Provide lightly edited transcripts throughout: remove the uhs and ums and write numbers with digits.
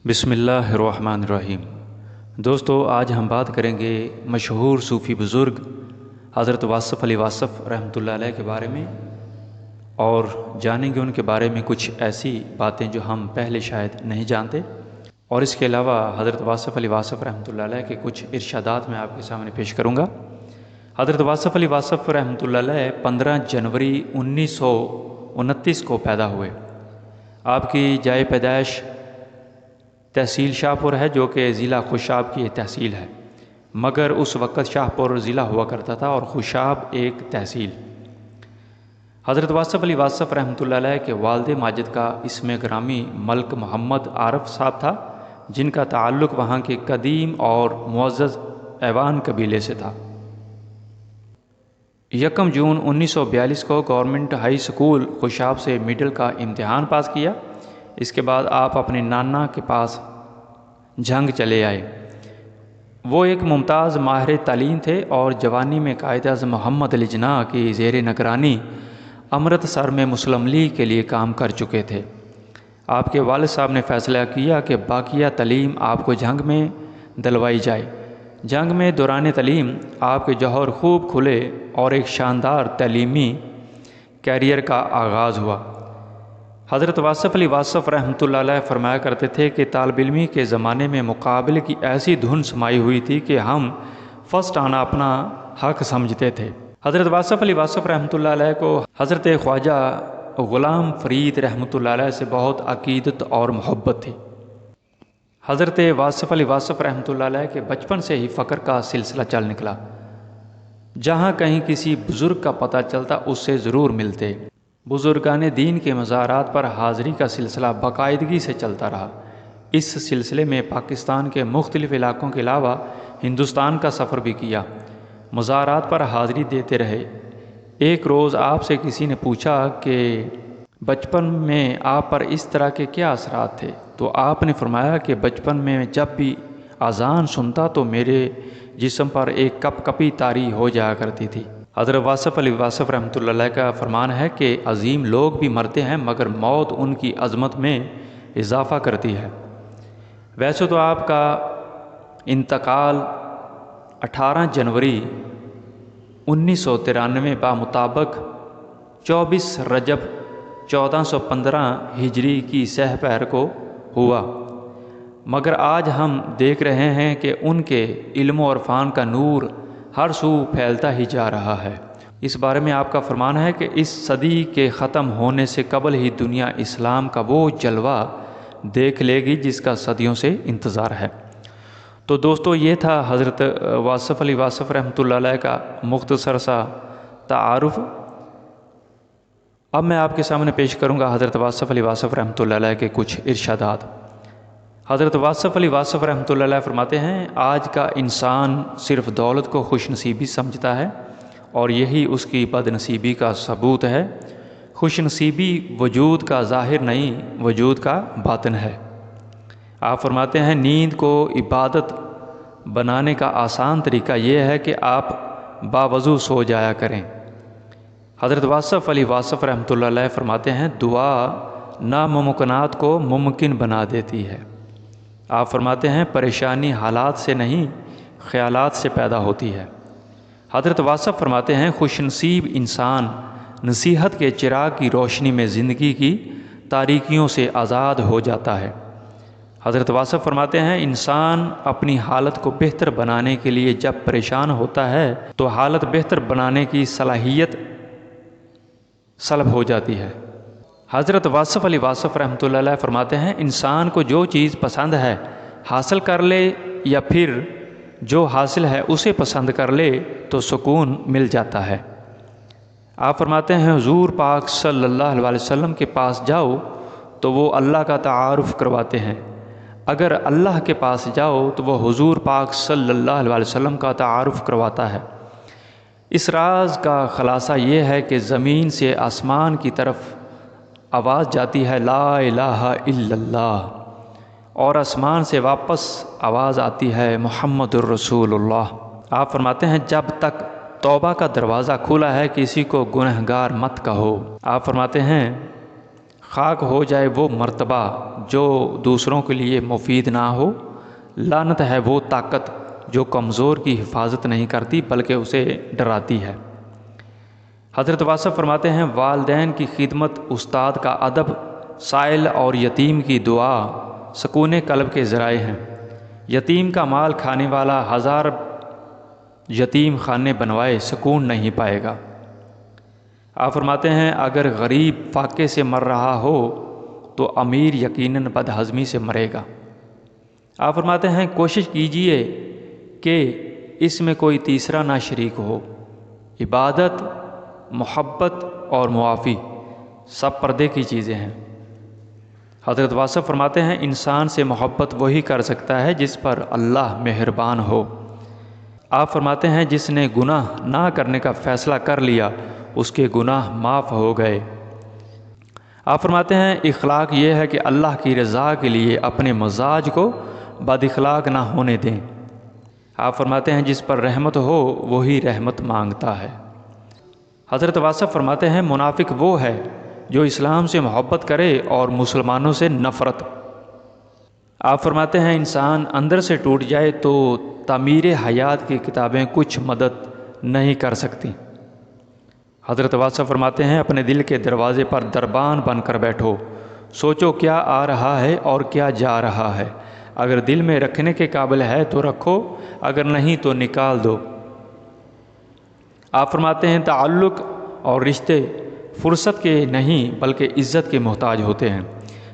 بسم اللہ الرحمن الرحیم۔ دوستو، آج ہم بات کریں گے مشہور صوفی بزرگ حضرت واصف علی واصف رحمۃ اللہ علیہ کے بارے میں، اور جانیں گے ان کے بارے میں کچھ ایسی باتیں جو ہم پہلے شاید نہیں جانتے، اور اس کے علاوہ حضرت واصف علی واصف رحمۃ اللہ علیہ کے کچھ ارشادات میں آپ کے سامنے پیش کروں گا۔ حضرت واصف علی واصف رحمۃ اللہ علیہ 15 جنوری 1929 کو پیدا ہوئے۔ آپ کی جائے پیدائش تحصیل شاہ پور ہے، جو کہ ضلع خوشاب کی تحصیل ہے، مگر اس وقت شاہ پور ضلع ہوا کرتا تھا اور خوشاب ایک تحصیل۔ حضرت واصف علی واصف رحمۃ اللہ علیہ کے والد ماجد کا اسم گرامی ملک محمد عارف صاحب تھا، جن کا تعلق وہاں کے قدیم اور معزز ایوان قبیلے سے تھا۔ 1 جون 1942 کو گورنمنٹ ہائی اسکول خوشاب سے میڈل کا امتحان پاس کیا۔ اس کے بعد آپ اپنے نانا کے پاس جھنگ چلے آئے۔ وہ ایک ممتاز ماہر تعلیم تھے اور جوانی میں قائد اعظم محمد علی جناح کی زیر نگرانی امرتسر میں مسلم لیگ کے لیے کام کر چکے تھے۔ آپ کے والد صاحب نے فیصلہ کیا کہ باقیہ تعلیم آپ کو جنگ میں دلوائی جائے۔ جنگ میں دوران تعلیم آپ کے جوہر خوب کھلے اور ایک شاندار تعلیمی کیریئر کا آغاز ہوا۔ حضرت واصف علی واصف رحمۃ اللہ علیہ فرمایا کرتے تھے کہ طالب علمی کے زمانے میں مقابلے کی ایسی دھن سمائی ہوئی تھی کہ ہم فرسٹ آنا اپنا حق سمجھتے تھے۔ حضرت واصف علی واصف رحمۃ اللہ علیہ کو حضرت خواجہ غلام فرید رحمۃ اللہ علیہ سے بہت عقیدت اور محبت تھی۔ حضرت واصف علی واصف رحمۃ اللہ علیہ کے بچپن سے ہی فقر کا سلسلہ چل نکلا۔ جہاں کہیں کسی بزرگ کا پتہ چلتا اس سے ضرور ملتے۔ بزرگان دین کے مزارات پر حاضری کا سلسلہ باقاعدگی سے چلتا رہا۔ اس سلسلے میں پاکستان کے مختلف علاقوں کے علاوہ ہندوستان کا سفر بھی کیا۔ مزارات پر حاضری دیتے رہے۔ ایک روز آپ سے کسی نے پوچھا کہ بچپن میں آپ پر اس طرح کے کیا اثرات تھے؟ تو آپ نے فرمایا کہ بچپن میں جب بھی اذان سنتا تو میرے جسم پر ایک کپ کپی طاری ہو جایا کرتی تھی۔ حضرت واصف علی واصف رحمۃ اللہ علیہ کا فرمان ہے کہ عظیم لوگ بھی مرتے ہیں مگر موت ان کی عظمت میں اضافہ کرتی ہے۔ ویسے تو آپ کا انتقال 18 جنوری 1993 بمطابق 24 رجب 1415 ہجری کی سہ پیر کو ہوا، مگر آج ہم دیکھ رہے ہیں کہ ان کے علم و عرفان کا نور ہر سو پھیلتا ہی جا رہا ہے۔ اس بارے میں آپ کا فرمان ہے کہ اس صدی کے ختم ہونے سے قبل ہی دنیا اسلام کا وہ جلوہ دیکھ لے گی جس کا صدیوں سے انتظار ہے۔ تو دوستو، یہ تھا حضرت واصف علی واصف رحمۃ اللہ علیہ کا مختصر سا تعارف۔ اب میں آپ کے سامنے پیش کروں گا حضرت واصف علی واصف رحمۃ اللہ علیہ کے کچھ ارشادات۔ حضرت واصف علی واصف رحمۃ اللہ علیہ فرماتے ہیں، آج کا انسان صرف دولت کو خوش نصیبی سمجھتا ہے اور یہی اس کی بد نصیبی کا ثبوت ہے۔ خوش نصیبی وجود کا ظاہر نہیں، وجود کا باطن ہے۔ آپ فرماتے ہیں، نیند کو عبادت بنانے کا آسان طریقہ یہ ہے کہ آپ باوضو سو جایا کریں۔ حضرت واصف علی واصف رحمۃ اللہ علیہ فرماتے ہیں، دعا ناممکنات کو ممکن بنا دیتی ہے۔ آپ فرماتے ہیں، پریشانی حالات سے نہیں خیالات سے پیدا ہوتی ہے۔ حضرت واصف فرماتے ہیں، خوش نصیب انسان نصیحت کے چراغ کی روشنی میں زندگی کی تاریکیوں سے آزاد ہو جاتا ہے۔ حضرت واصف فرماتے ہیں، انسان اپنی حالت کو بہتر بنانے کے لیے جب پریشان ہوتا ہے تو حالت بہتر بنانے کی صلاحیت سلب ہو جاتی ہے۔ حضرت واصف علی واصف رحمۃ اللہ علیہ فرماتے ہیں، انسان کو جو چیز پسند ہے حاصل کر لے یا پھر جو حاصل ہے اسے پسند کر لے تو سکون مل جاتا ہے۔ آپ فرماتے ہیں، حضور پاک صلی اللہ علیہ وسلم کے پاس جاؤ تو وہ اللہ کا تعارف کرواتے ہیں، اگر اللہ کے پاس جاؤ تو وہ حضور پاک صلی اللہ علیہ وسلم کا تعارف کرواتا ہے۔ اس راز کا خلاصہ یہ ہے کہ زمین سے آسمان کی طرف آواز جاتی ہے لا الہ الا اللہ، اور آسمان سے واپس آواز آتی ہے محمد الرسول اللہ۔ آپ فرماتے ہیں، جب تک توبہ کا دروازہ کھلا ہے کسی کو گنہگار مت کہو۔ آپ فرماتے ہیں، خاک ہو جائے وہ مرتبہ جو دوسروں کے لیے مفید نہ ہو، لعنت ہے وہ طاقت جو کمزور کی حفاظت نہیں کرتی بلکہ اسے ڈراتی ہے۔ حضرت واصف فرماتے ہیں والدین کی خدمت، استاد کا ادب، سائل اور یتیم کی دعا سکون قلب کے ذرائع ہیں۔ یتیم کا مال کھانے والا 1000 یتیم خانے بنوائے سکون نہیں پائے گا۔ آپ فرماتے ہیں اگر غریب فاقے سے مر رہا ہو تو امیر یقیناً بدہضمی سے مرے گا۔ آپ فرماتے ہیں کوشش کیجئے کہ اس میں کوئی تیسرا نہ شریک ہو۔ عبادت، محبت اور معافی سب پردے کی چیزیں ہیں۔ حضرت واصف فرماتے ہیں انسان سے محبت وہی کر سکتا ہے جس پر اللہ مہربان ہو۔ آپ فرماتے ہیں جس نے گناہ نہ کرنے کا فیصلہ کر لیا اس کے گناہ معاف ہو گئے۔ آپ فرماتے ہیں اخلاق یہ ہے کہ اللہ کی رضا کے لیے اپنے مزاج کو بد اخلاق نہ ہونے دیں۔ آپ فرماتے ہیں جس پر رحمت ہو وہی رحمت مانگتا ہے۔ حضرت واصف فرماتے ہیں منافق وہ ہے جو اسلام سے محبت کرے اور مسلمانوں سے نفرت۔ آپ فرماتے ہیں انسان اندر سے ٹوٹ جائے تو تعمیر حیات کی کتابیں کچھ مدد نہیں کر سکتی۔ حضرت واصف فرماتے ہیں اپنے دل کے دروازے پر دربان بن کر بیٹھو، سوچو کیا آ رہا ہے اور کیا جا رہا ہے، اگر دل میں رکھنے کے قابل ہے تو رکھو، اگر نہیں تو نکال دو۔ آپ فرماتے ہیں تعلق اور رشتے فرصت کے نہیں بلکہ عزت کے محتاج ہوتے ہیں،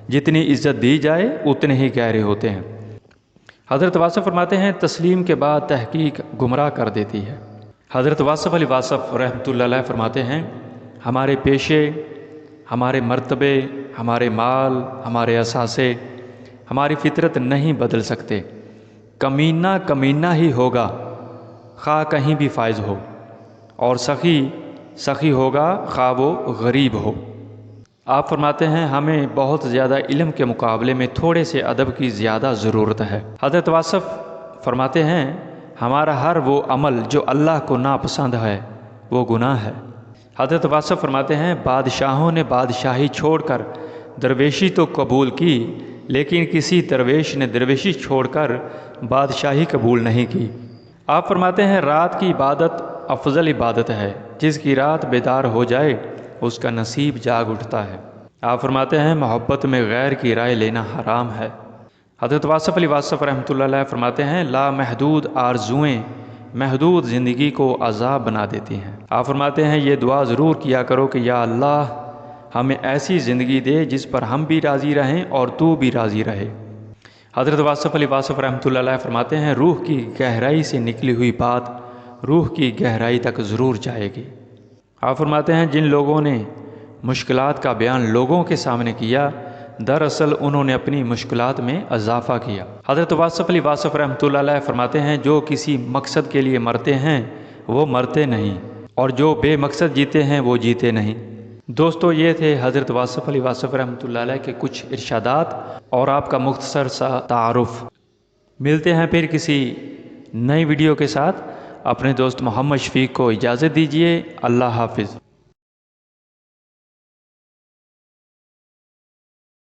جتنی عزت دی جائے اتنے ہی گہرے ہوتے ہیں۔ حضرت واصف فرماتے ہیں تسلیم کے بعد تحقیق گمراہ کر دیتی ہے۔ حضرت واصف علی واصف رحمۃ اللہ علیہ فرماتے ہیں ہمارے پیشے، ہمارے مرتبے، ہمارے مال، ہمارے اثاثے، ہماری فطرت نہیں بدل سکتے۔ کمینہ کمینہ ہی ہوگا خواہ کہیں بھی فائز ہو، اور سخی سخی ہوگا خواہ وہ غریب ہو۔ آپ فرماتے ہیں ہمیں بہت زیادہ علم کے مقابلے میں تھوڑے سے ادب کی زیادہ ضرورت ہے۔ حضرت واصف فرماتے ہیں ہمارا ہر وہ عمل جو اللہ کو ناپسند ہے وہ گناہ ہے۔ حضرت واصف فرماتے ہیں بادشاہوں نے بادشاہی چھوڑ کر درویشی تو قبول کی، لیکن کسی درویش نے درویشی چھوڑ کر بادشاہی قبول نہیں کی۔ آپ فرماتے ہیں رات کی عبادت افضل عبادت ہے، جس کی رات بیدار ہو جائے اس کا نصیب جاگ اٹھتا ہے۔ آپ فرماتے ہیں محبت میں غیر کی رائے لینا حرام ہے۔ حضرت واصف علی واصف رحمۃ اللہ علیہ فرماتے ہیں لامحدود آرزوئیں محدود زندگی کو عذاب بنا دیتی ہیں۔ آپ فرماتے ہیں یہ دعا ضرور کیا کرو کہ یا اللہ ہمیں ایسی زندگی دے جس پر ہم بھی راضی رہیں اور تو بھی راضی رہے۔ حضرت واصف علی واصف رحمۃ اللہ علیہ فرماتے ہیں روح کی گہرائی سے نکلی ہوئی بات روح کی گہرائی تک ضرور جائے گی۔ آپ فرماتے ہیں جن لوگوں نے مشکلات کا بیان لوگوں کے سامنے کیا دراصل انہوں نے اپنی مشکلات میں اضافہ کیا۔ حضرت واصف علی واصف رحمۃ اللہ علیہ فرماتے ہیں جو کسی مقصد کے لیے مرتے ہیں وہ مرتے نہیں، اور جو بے مقصد جیتے ہیں وہ جیتے نہیں۔ دوستو یہ تھے حضرت واصف علی واصف رحمۃ اللہ علیہ کے کچھ ارشادات اور آپ کا مختصر سا تعارف۔ ملتے ہیں پھر کسی نئی ویڈیو کے ساتھ۔ اپنے دوست محمد شفیق کو اجازت دیجیے۔ اللہ حافظ۔